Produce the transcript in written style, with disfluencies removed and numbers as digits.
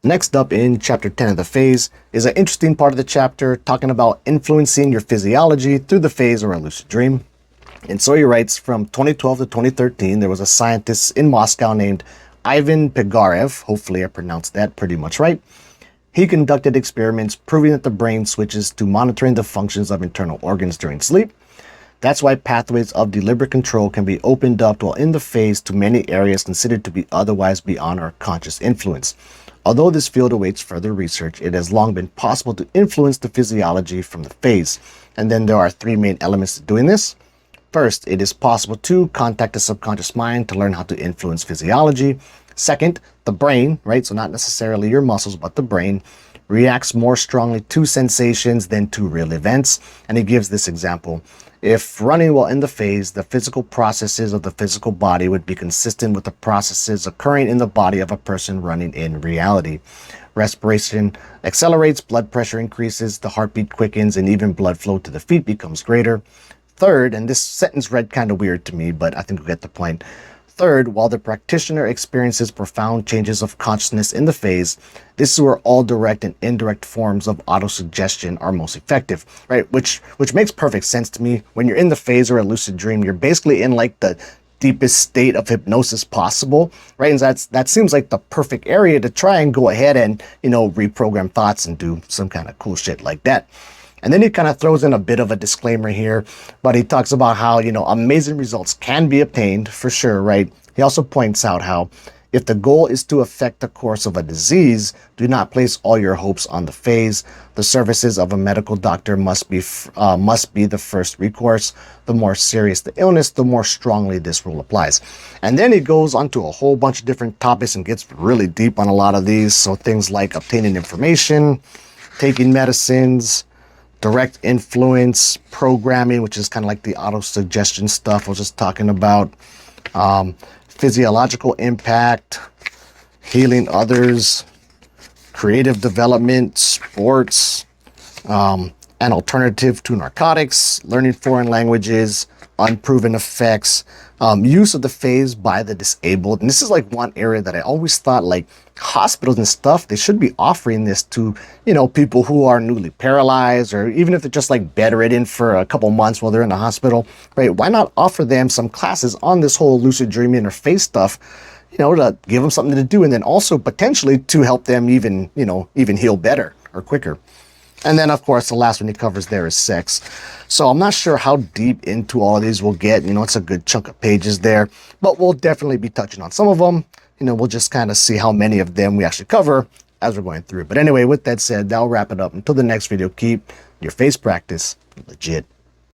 Next up in chapter 10 of the phase is an interesting part of the chapter talking about influencing your physiology through the phase or a lucid dream. And so he writes, from 2012 to 2013, there was a scientist in Moscow named Ivan Pigarev. Hopefully I pronounced that pretty much right. He conducted experiments proving that the brain switches to monitoring the functions of internal organs during sleep. That's why pathways of deliberate control can be opened up while in the phase to many areas considered to be otherwise beyond our conscious influence. Although this field awaits further research, it has long been possible to influence the physiology from the phase. And then there are three main elements to doing this. First, it is possible to contact the subconscious mind to learn how to influence physiology. Second, the brain, right? So not necessarily your muscles, but the brain reacts more strongly to sensations than to real events. And he gives this example. If running while in the phase, the physical processes of the physical body would be consistent with the processes occurring in the body of a person running in reality. Respiration accelerates, blood pressure increases, the heartbeat quickens, and even blood flow to the feet becomes greater. Third, and this sentence read kind of weird to me, but I think you'll get the point. Third, while the practitioner experiences profound changes of consciousness in the phase, this is where all direct and indirect forms of autosuggestion are most effective, right? Which makes perfect sense to me. When you're in the phase or a lucid dream, you're basically in like the deepest state of hypnosis possible, right? And that seems like the perfect area to try and go ahead and, reprogram thoughts and do some kind of cool shit like that. And then he kind of throws in a bit of a disclaimer here, but he talks about how, amazing results can be obtained for sure, right? He also points out how if the goal is to affect the course of a disease, do not place all your hopes on the phase. The services of a medical doctor must be the first recourse. The more serious the illness, the more strongly this rule applies. And then he goes on to a whole bunch of different topics and gets really deep on a lot of these. So things like obtaining information, taking medicines, direct influence, programming, which is kind of like the auto-suggestion stuff I was just talking about, physiological impact, healing others, creative development, sports, an alternative to narcotics, learning foreign languages, unproven effects, use of the phase by the disabled. And this is like one area that I always thought like hospitals and stuff, they should be offering this to, people who are newly paralyzed, or even if they're just like bedridden for a couple months while they're in the hospital, right? Why not offer them some classes on this whole lucid dreaming or phase stuff, to give them something to do, and then also potentially to help them even heal better or quicker. And then, of course, the last one he covers there is sex. So I'm not sure how deep into all of these we'll get. It's a good chunk of pages there, but we'll definitely be touching on some of them. We'll just kind of see how many of them we actually cover as we're going through. But anyway, with that said, that'll wrap it up. Until the next video, keep your phase practice legit.